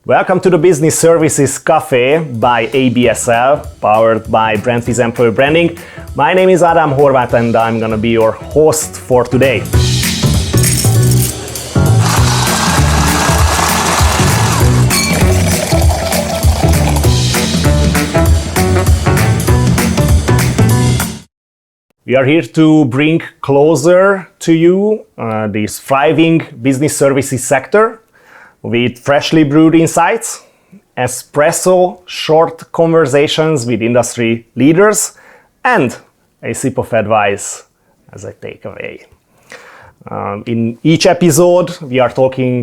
Welcome to the Business Services Café by ABSL, powered by Brandfizz Employer Branding. My name is Ádám Horváth and I'm gonna be your host for today. We are here to bring closer to you this thriving business services sector with freshly brewed insights, espresso short conversations with industry leaders, and a sip of advice as a takeaway. In each episode, we are talking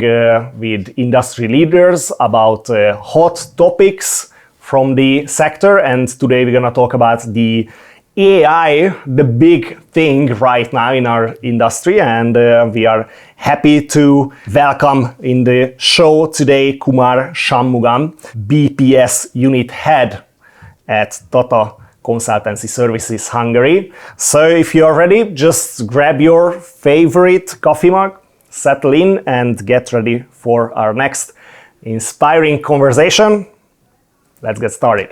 with industry leaders about hot topics from the sector, and today we're going to talk about the AI, the big thing right now in our industry, and we are happy to welcome in the show today Kumar Shanmugam, BPS Unit Head at Tata Consultancy Services Hungary. So if you are ready, just grab your favorite coffee mug, settle in and get ready for our next inspiring conversation. Let's get started.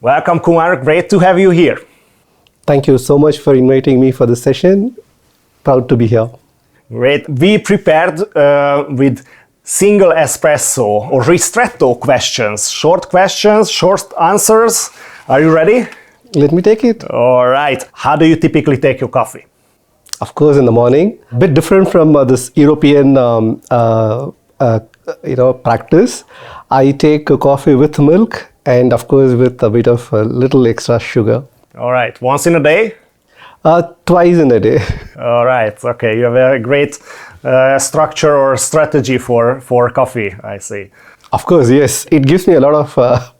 Welcome, Kumar. Great to have you here. Thank you so much for inviting me for this session. Proud to be here. Great. We prepared with single espresso or ristretto questions. Short answers. Are you ready? Let me take it. All right. How do you typically take your coffee? Of course, in the morning. A bit different from this European practice. I take a coffee with milk and of course with a bit of a little extra sugar. All right. Once in a day? Twice in a day. All right. Okay. You have a great structure or strategy for coffee, I see. Of course, yes. It gives me a lot of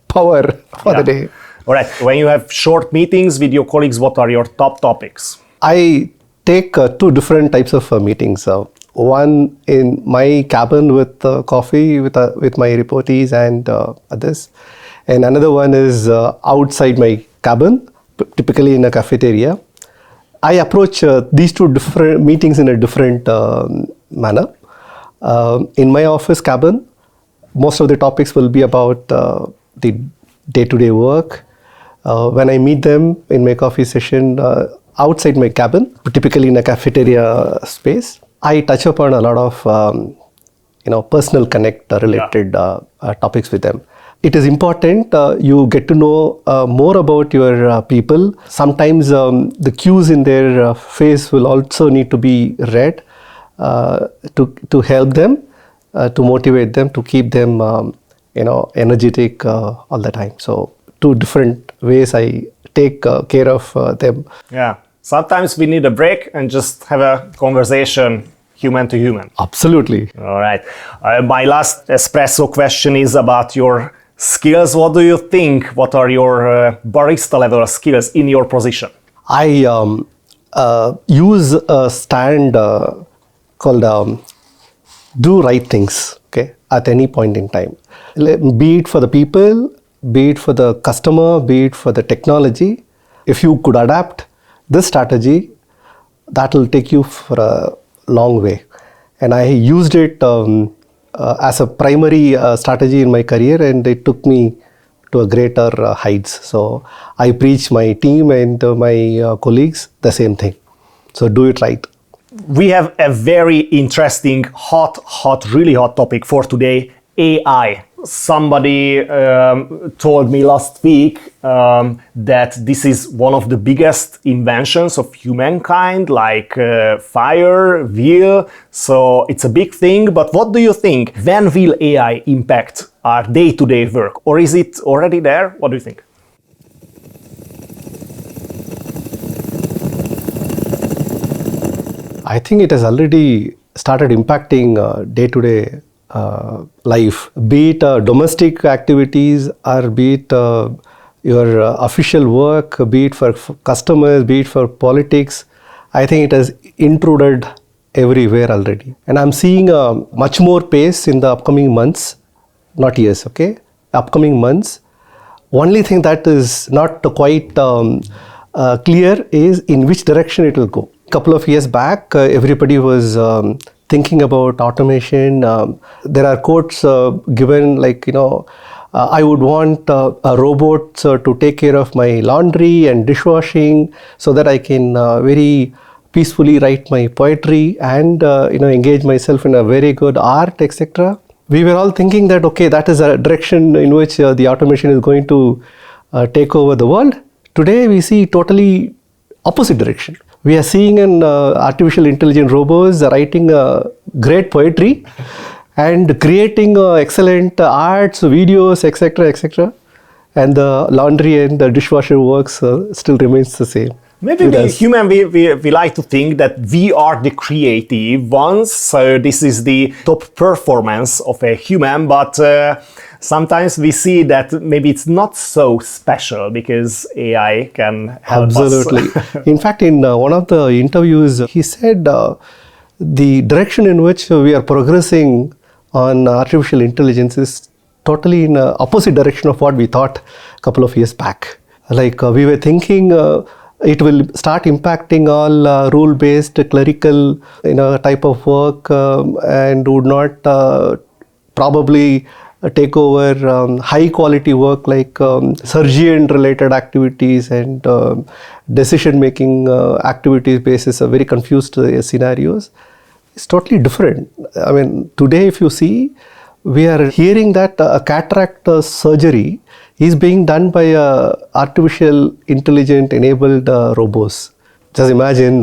power for the day. All right. When you have short meetings with your colleagues, what are your top topics? I take two different types of meetings. One in my cabin with coffee with my reportees and others. And another one is outside my cabin, typically in a cafeteria. I approach these two different meetings in a different manner. In my office cabin, most of the topics will be about the day-to-day work. When I meet them in my coffee session outside my cabin, typically in a cafeteria space, I touch upon a lot of personal connect related topics with them. It is important you get to know more about your people. Sometimes the cues in their face will also need to be read to help them, to motivate them, to keep them energetic all the time. So two different ways I take care of them. Yeah, sometimes we need a break and just have a conversation human to human. Absolutely. All right. My last espresso question is about your skills. What do you think? What are your barista level skills in your position? I use a stand called do right things, okay, at any point in time. Be it for the people, be it for the customer, be it for the technology. If you could adapt this strategy, that will take you for a long way. And I used it as a primary strategy in my career, and it took me to a greater heights. So I preach my team and my colleagues the same thing. So do it right. We have a very interesting, really hot topic for today, AI. Somebody told me last week that this is one of the biggest inventions of humankind, like fire, wheel. So it's a big thing. But what do you think? When will AI impact our day-to-day work? Or is it already there? What do you think? I think it has already started impacting day-to-day life, be it domestic activities or be it your official work, be it for customers, be it for politics. I think it has intruded everywhere already. And I'm seeing much more pace in the upcoming months, not years, okay? Upcoming months. Only thing that is not quite clear is in which direction it will go. couple of years back, everybody was thinking about automation. There are quotes given like, I would want a robot to take care of my laundry and dishwashing so that I can very peacefully write my poetry and engage myself in a very good art, etc. We were all thinking that, okay, that is a direction in which the automation is going to take over the world. Today we see totally opposite direction. We are seeing an artificial intelligent robots writing great poetry and creating excellent arts, videos, etc., etc. And the laundry and the dishwasher works still remains the same. Maybe we human, we like to think that we are the creative ones, so this is the top performance of a human, but sometimes we see that maybe it's not so special because AI can help Absolutely. us. In fact, in one of the interviews, he said the direction in which we are progressing on artificial intelligence is totally in opposite direction of what we thought a couple of years back. Like we were thinking it will start impacting all rule-based clerical type of work and would not probably take over high quality work like surgeon related activities and decision making activities basis very confused scenarios. It's totally different. I mean, today if you see, we are hearing that a cataract surgery is being done by artificial intelligent enabled robots. Just imagine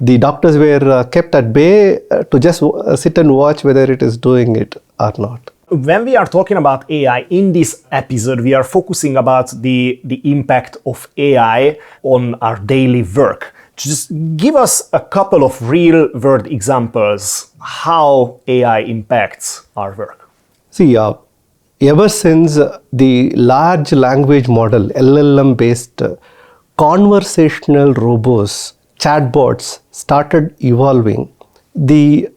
the doctors were kept at bay to just sit and watch whether it is doing it or not. When we are talking about AI in this episode, we are focusing about the impact of AI on our daily work. Just give us a couple of real world examples how AI impacts our work. See, ever since the large language model, LLM based conversational robots, chatbots started evolving, the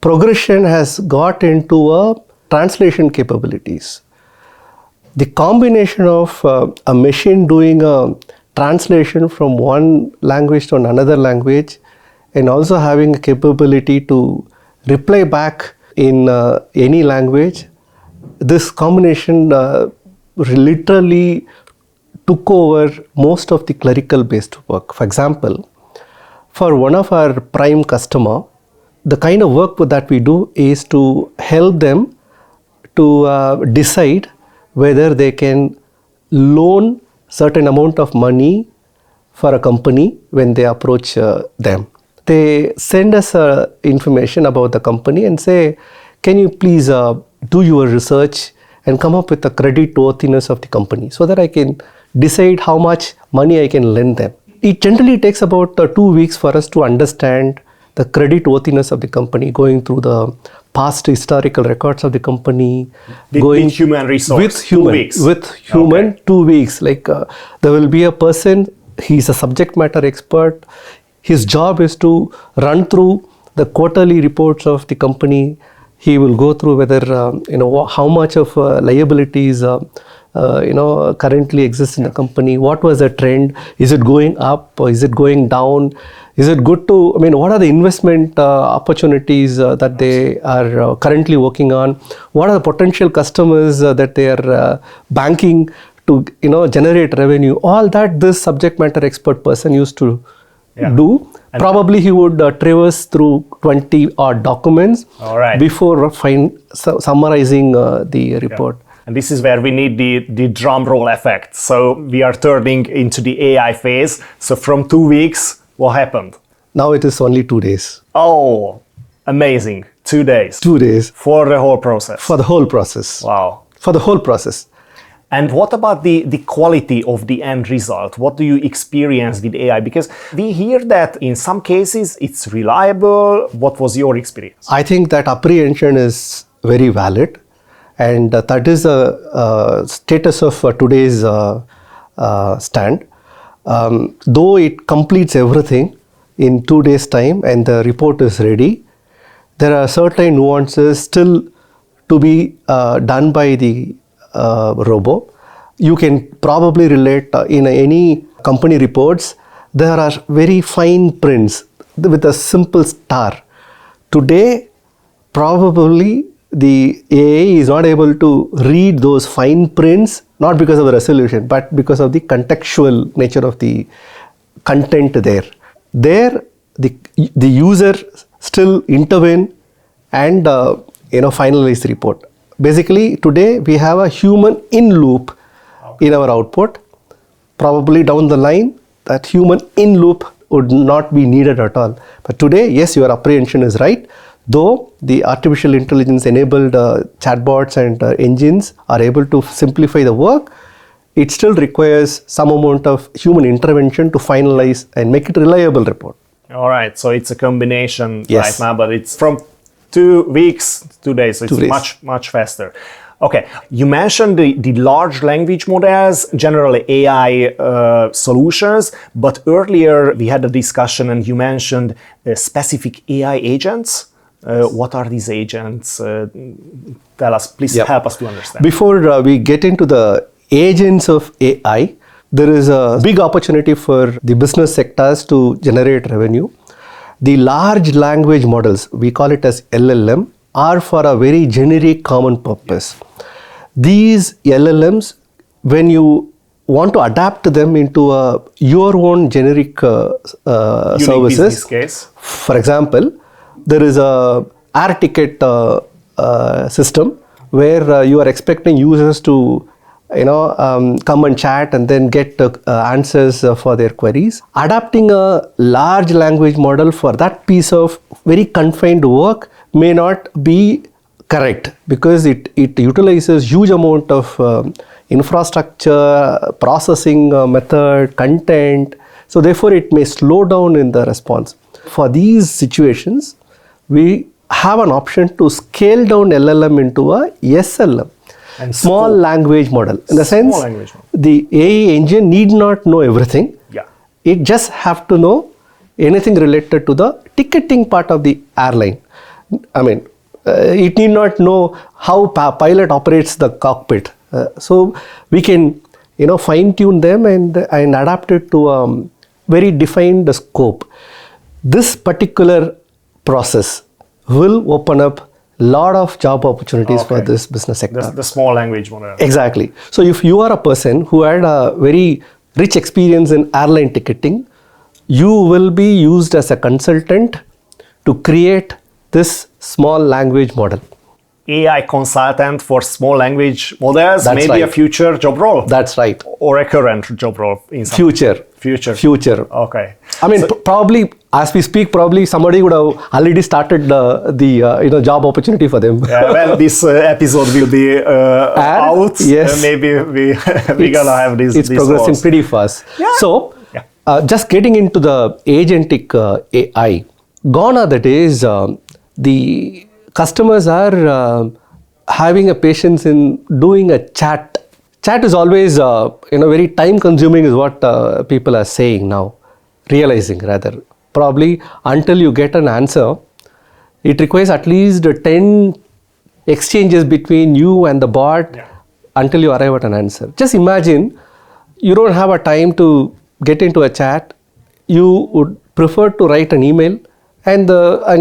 progression has got into a translation capabilities. The combination of a machine doing a translation from one language to another language and also having a capability to reply back in any language, this combination literally took over most of the clerical based work. For example, for one of our prime customer, the kind of work that we do is to help them to decide whether they can loan certain amount of money for a company when they approach them. They send us information about the company and say, can you please do your research and come up with the credit worthiness of the company so that I can decide how much money I can lend them. It generally takes about 2 weeks for us to understand the credit worthiness of the company, going through the past historical records of the company. With human resource, with human, 2 weeks. With human, okay. 2 weeks. Like there will be a person, he's a subject matter expert. His job is to run through the quarterly reports of the company. He will go through whether, how much of liabilities, currently exist in the company. What was the trend? Is it going up or is it going down? Is it good to, what are the investment opportunities that they are currently working on? What are the potential customers that they are banking to, generate revenue? All that this subject matter expert person used to do. And probably he would traverse through 20 odd documents before summarizing the report. Yeah. And this is where we need the drum roll effect. So we are turning into the AI phase. So from 2 weeks, what happened? Now it is only 2 days. Oh, amazing. 2 days. 2 days. For the whole process. For the whole process. Wow. For the whole process. And what about the quality of the end result? What do you experience with AI? Because we hear that in some cases it's reliable. What was your experience? I think that apprehension is very valid. And that is the status of today's stand. Though it completes everything in 2 days' time and the report is ready, there are certain nuances still to be done by the robo. You can probably relate in any company reports, there are very fine prints with a simple star. Today, probably the AI is not able to read those fine prints, not because of the resolution, but because of the contextual nature of the content there. There, the user still intervene and finalize the report. Basically, today we have a human in loop in our output. Probably down the line, that human in loop would not be needed at all. But today, yes, your apprehension is right. Though the artificial intelligence enabled chatbots and engines are able to simplify the work, it still requires some amount of human intervention to finalize and make it a reliable report. All right, so it's a combination Yes. right now, but it's from 2 weeks, 2 days, so it's 2 days. much faster. Okay, you mentioned the large language models, generally AI solutions, but earlier we had a discussion and you mentioned specific AI agents. What are these agents? Tell us, please help us to understand. Before we get into the agents of AI, there is a big opportunity for the business sectors to generate revenue. The large language models, we call it as LLM, are for a very generic common purpose. These LLMs, when you want to adapt them into your own generic services, business case. for example, there is a air ticket system where you are expecting users to come and chat and then get answers for their queries. Adapting a large language model for that piece of very confined work may not be correct because it utilizes huge amount of infrastructure, processing method, content. So therefore it may slow down in the response. For these situations, we have an option to scale down LLM into a SLM. And small language model. In the sense, the AI engine need not know everything. Yeah. It just have to know anything related to the ticketing part of the airline. I mean, it need not know how pilot operates the cockpit. So we can, fine tune them and adapt it to a very defined scope. This particular process will open up lot of job opportunities for this business sector. The small language model. Exactly. So if you are a person who had a very rich experience in airline ticketing, you will be used as a consultant to create this small language model. AI consultant for small language models, That's maybe right. a future job role. That's right. Or a current job role in some Future. Okay. I mean, probably as we speak, probably somebody would have already started the job opportunity for them. Yeah, well, this episode will be out. Yes. Maybe we're gonna have this. It's progressing roles. pretty fast. Yeah. So, just getting into the agentic AI, gone are the days the customers are having a patience in doing a chat. Chat is always, very time consuming is what people are saying now, realizing rather. Probably until you get an answer, it requires at least 10 exchanges between you and the bot until you arrive at an answer. Just imagine, you don't have a time to get into a chat. You would prefer to write an email and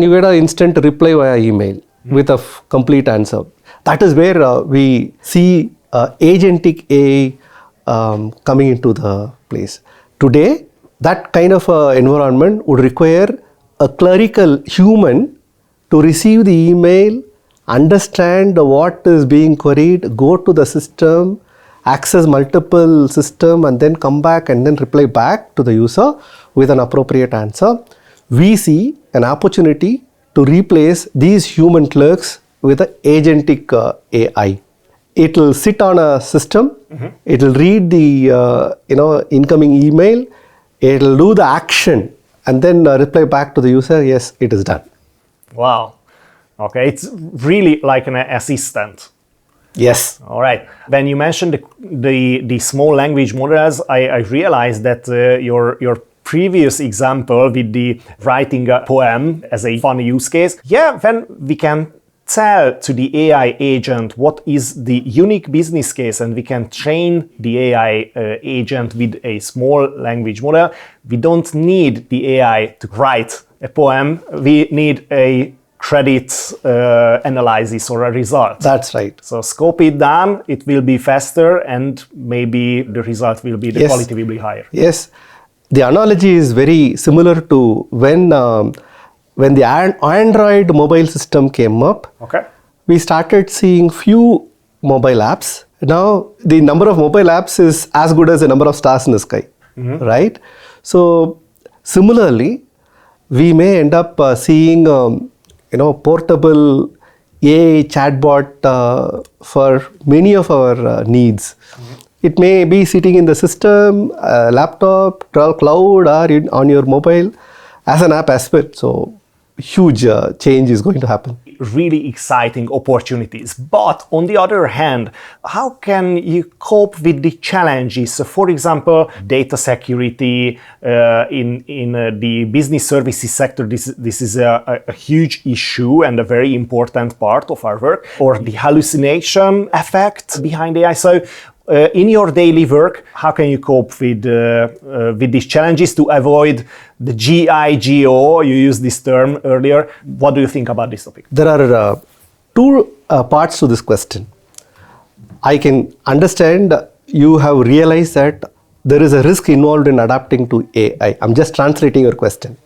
you get an instant reply via email with a complete answer. That is where we see agentic AI coming into the place. Today, that kind of environment would require a clerical human to receive the email, understand what is being queried, go to the system, access multiple system and then come back and then reply back to the user with an appropriate answer. We see an opportunity to replace these human clerks with an agentic AI. It will sit on a system, it will read the incoming email, it will do the action and then reply back to the user, yes, it is done. Wow. Okay, it's really like an assistant. Yes. All right. When you mentioned the small language models, I realized that your previous example with the writing a poem as a fun use case, when we can tell to the AI agent what is the unique business case and we can train the AI agent with a small language model, we don't need the AI to write a poem, we need a credit analysis or a result. That's right. So scope it down, it will be faster, and maybe the result will be, the quality will be higher. Yes. The analogy is very similar to when the Android mobile system came up. Okay. We started seeing few mobile apps. Now the number of mobile apps is as good as the number of stars in the sky, right? So similarly, we may end up seeing portable AI chatbot for many of our needs. It may be sitting in the system, laptop, cloud, or on your mobile as an app as well. So huge change is going to happen. Really exciting opportunities. But on the other hand, how can you cope with the challenges? So for example, data security in the business services sector, this is a huge issue and a very important part of our work, or the hallucination effect behind AI. So in your daily work, how can you cope with these challenges to avoid the GIGO? You used this term earlier. What do you think about this topic? There are two parts to this question. I can understand you have realized that there is a risk involved in adapting to AI. I'm just translating your question.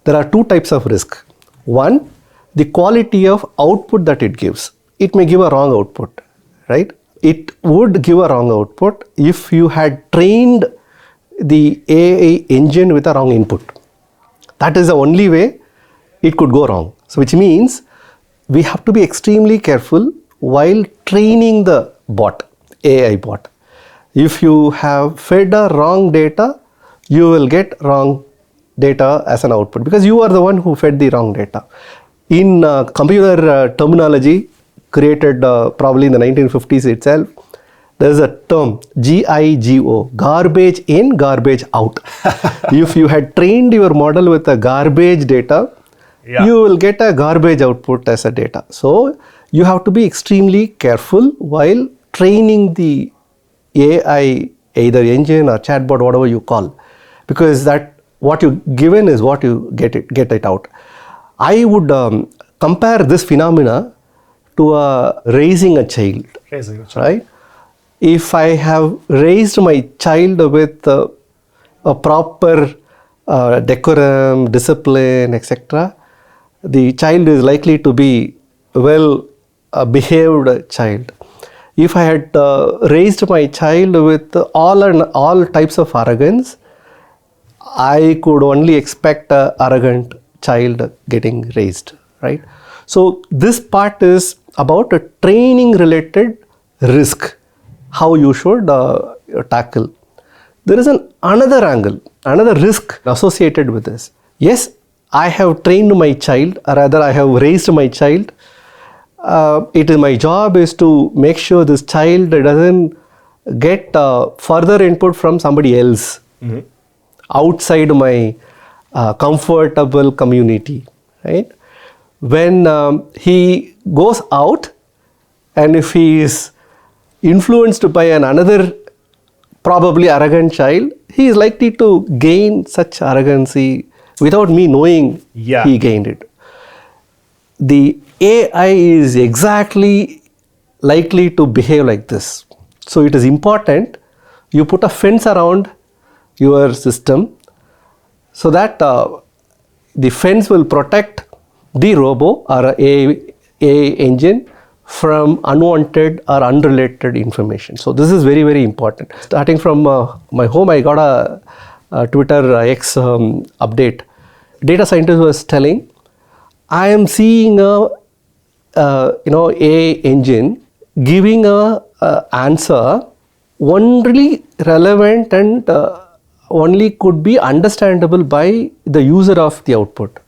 There are two types of risk. One, the quality of output that it gives. It may give a wrong output, right? It would give a wrong output if you had trained the AI engine with a wrong input. That is the only way it could go wrong. So which means we have to be extremely careful while training the bot, AI bot. If you have fed a wrong data, you will get wrong data as an output because you are the one who fed the wrong data. In computer terminology, created probably in the 1950s itself, there is a term GIGO, garbage in, garbage out. If you had trained your model with a garbage data, you will get a garbage output as a data. So you have to be extremely careful while training the AI, either engine or chatbot, whatever you call, because that what you given is what you get it out. I would compare this phenomena to raising a child, right? If I have raised my child with a proper decorum, discipline, etc., the child is likely to be well behaved child. If I had raised my child with all types of arrogance, I could only expect an arrogant child getting raised, right? So this part is about a training related risk, how you should tackle. There is another angle, another risk associated with this. Yes, I have trained my child, or rather I have raised my child. My job is to make sure this child doesn't get further input from somebody else outside my comfortable community, right? When he goes out and if he is influenced by another probably arrogant child, he is likely to gain such arrogancy without me knowing he gained it. The AI is exactly likely to behave like this. So it is important you put a fence around your system so that the fence will protect the robo or AI engine from unwanted or unrelated information. So this is very, very important. Starting from my home, I got a Twitter X update. Data scientist was telling, I am seeing a AI engine giving a answer only relevant and only could be understandable by the user of the output.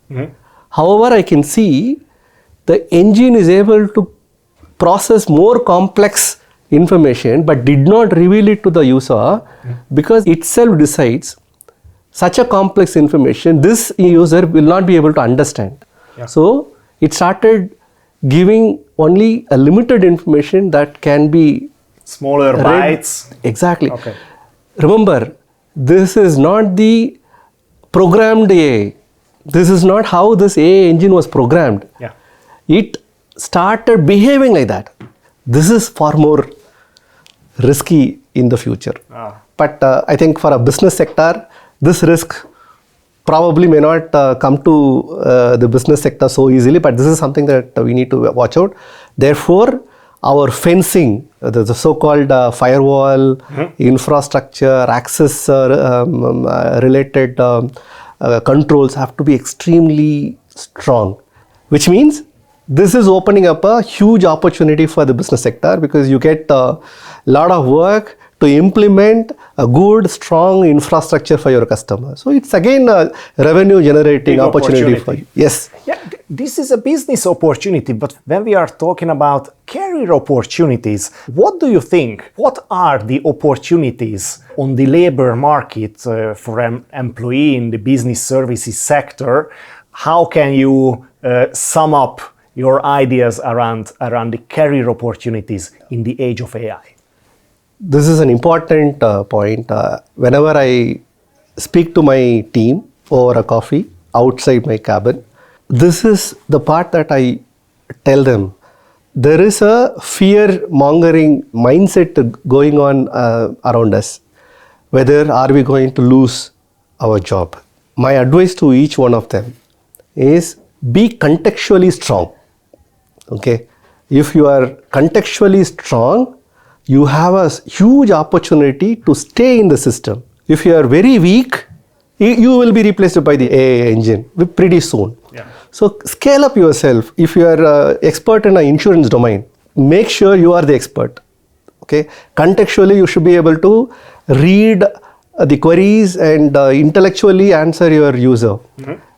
However, I can see the engine is able to process more complex information but did not reveal it to the user because itself decides such a complex information this user will not be able to understand. So it started giving only a limited information that can be smaller bytes. Exactly. Remember, this is not the programmed AI. this is not how this AI engine was programmed. Yeah. It started behaving like that. This is far more risky in the future. But I think for a business sector, this risk probably may not come to the business sector so easily, but this is something that we need to watch out. Therefore, our fencing, the so-called firewall, infrastructure, access related controls have to be extremely strong, which means this is opening up a huge opportunity for the business sector, because you get a lot of work to implement a good, strong infrastructure for your customer. So it's again a revenue generating opportunity for you. Yes. Yeah, this is a business opportunity, but when we are talking about career opportunities, what do you think? What are the opportunities on the labor market for an employee in the business services sector? How can you sum up your ideas around the career opportunities in the age of AI? This is an important point. Whenever I speak to my team over a coffee outside my cabin, this is the part that I tell them. There is a fear-mongering mindset going on around us. Whether are we going to lose our job? My advice to each one of them is be contextually strong. Okay, if you are contextually strong, you have a huge opportunity to stay in the system. If you are very weak, you will be replaced by the AI engine pretty soon. Yeah. So scale up yourself. If you are an expert in an insurance domain, make sure you are the expert. Okay, contextually you should be able to read the queries and intellectually answer your user.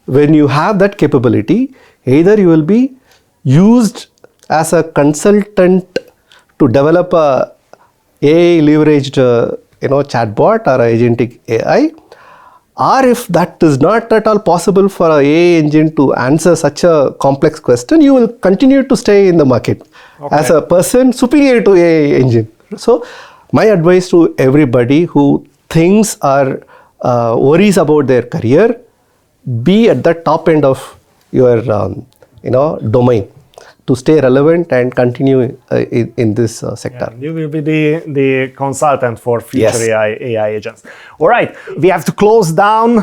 When you have that capability, either you will be used as a consultant to develop a AI leveraged chatbot or agentic AI, or if that is not at all possible for an AI engine to answer such a complex question, you will continue to stay in the market as a person superior to AI engine. So my advice to everybody who thinks or worries about their career, be at the top end of your domain to stay relevant and continue in this sector. Yeah, you will be the consultant for future Yes. AI agents. All right, we have to close down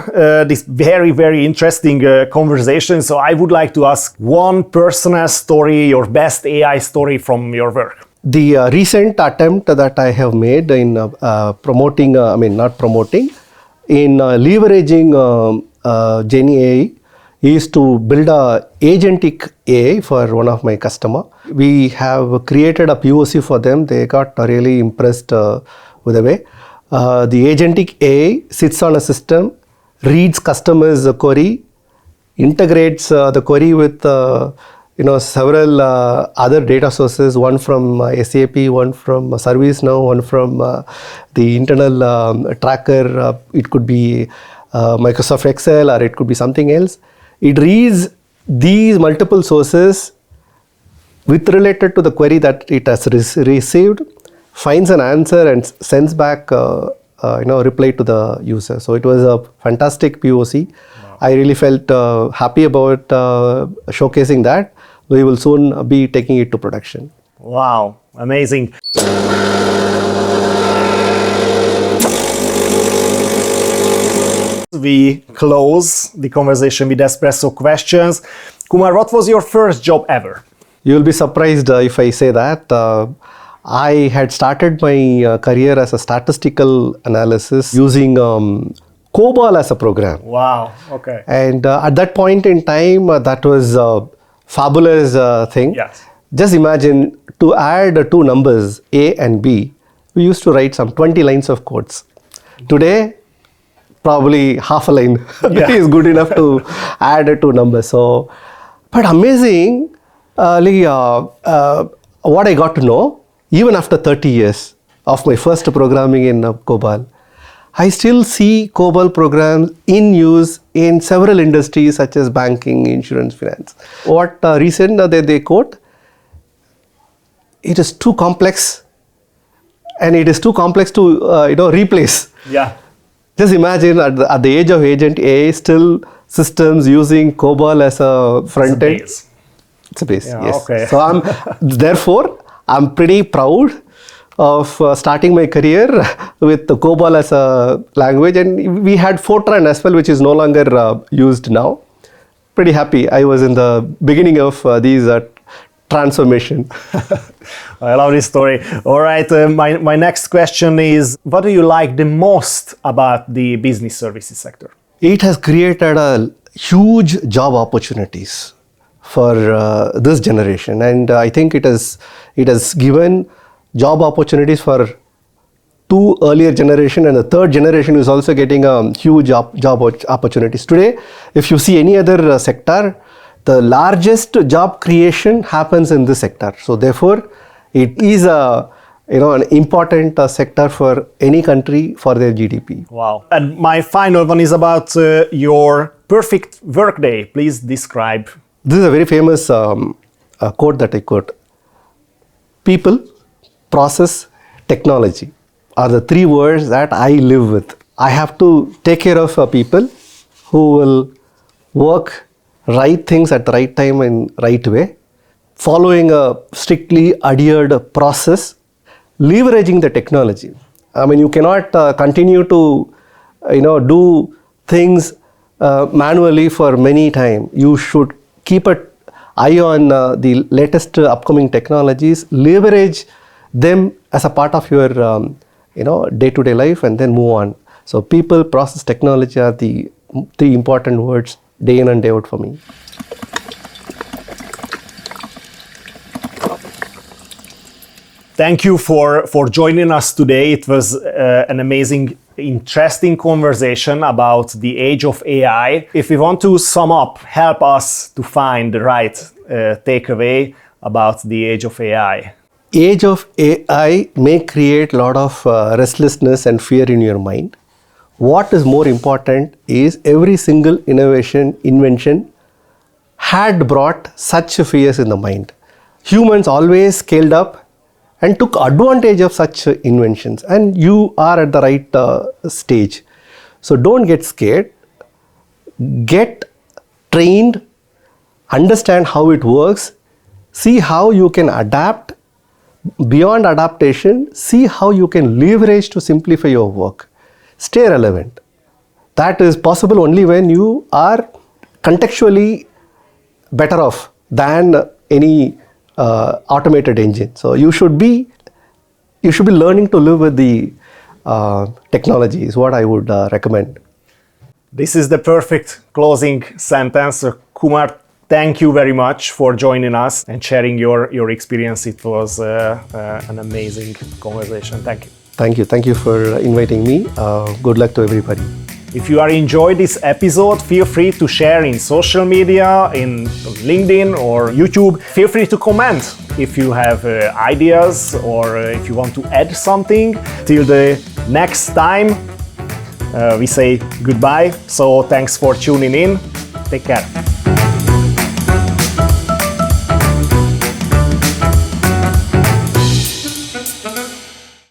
this very, very interesting conversation. So I would like to ask one personal story, your best AI story from your work. The recent attempt that I have made in leveraging Gen AI is to build a agentic AI for one of my customer. We have created a POC for them. They got really impressed with the way. The agentic AI sits on a system, reads customers' query, integrates the query with several other data sources, one from SAP, one from ServiceNow, one from the internal tracker. It could be Microsoft Excel, or it could be something else. It reads these multiple sources with related to the query that it has received, finds an answer and sends back reply to the user. So it was a fantastic POC. Wow. I really felt happy about showcasing that. We will soon be taking it to production. Wow, amazing. We close the conversation with espresso questions. Kumar, what was your first job ever? You will be surprised if I say that. I had started my career as a statistical analysis using COBOL as a program. Wow, okay. And at that point in time, that was a fabulous thing. Yes. Just imagine, to add two numbers, A and B, we used to write some 20 lines of codes. Today, probably half a line is good enough to add two numbers. So, but amazing, what I got to know, even after 30 years of my first programming in COBOL, I still see COBOL programs in use in several industries such as banking, insurance, finance. What reason they quote? It is too complex, and it is too complex to replace. Yeah. Just imagine at the age of Agent AI, still systems using COBOL as a front end. It's a base, Yeah, yes. okay. So therefore, I'm pretty proud of starting my career with the COBOL as a language, and we had Fortran as well, which is no longer used now. Pretty happy. I was in the beginning of these transformation. I love this story. All right, my next question is, what do you like the most about the business services sector? It has created a huge job opportunities for this generation, and I think it has given job opportunities for two earlier generation, and the third generation is also getting huge job opportunities. Today, if you see any other sector, the largest job creation happens in this sector. So therefore, it is an important sector for any country for their GDP. Wow. And my final one is about your perfect workday. Please describe. This is a very famous quote that I quote. People, process, technology are the three words that I live with. I have to take care of people who will work right things at the right time and right way, following a strictly adhered process, leveraging the technology. I mean, you cannot continue to do things manually for many time. You should keep an eye on the latest upcoming technologies, leverage them as a part of your day-to-day life, and then move on. So people, process, technology are the three important words day in and day out for me. Thank you for joining us today. It was an amazing, interesting conversation about the age of AI. If we want to sum up, help us to find the right takeaway about the age of AI. Age of AI may create a lot of restlessness and fear in your mind. What is more important is every single invention had brought such fears in the mind. Humans always scaled up and took advantage of such inventions, and you are at the right stage. So don't get scared. Get trained, understand how it works, see how you can adapt. Beyond adaptation, see how you can leverage to simplify your work. Stay relevant. That is possible only when you are contextually better off than any automated engine. So you should be learning to live with the technology is what I would recommend. This is the perfect closing sentence. Kumar, thank you very much for joining us and sharing your experience. It was an amazing conversation. Thank you. Thank you for inviting me. Good luck to everybody. If you are enjoyed this episode, feel free to share in social media, in LinkedIn or YouTube. Feel free to comment if you have ideas or if you want to add something. Till the next time, we say goodbye. So thanks for tuning in. Take care.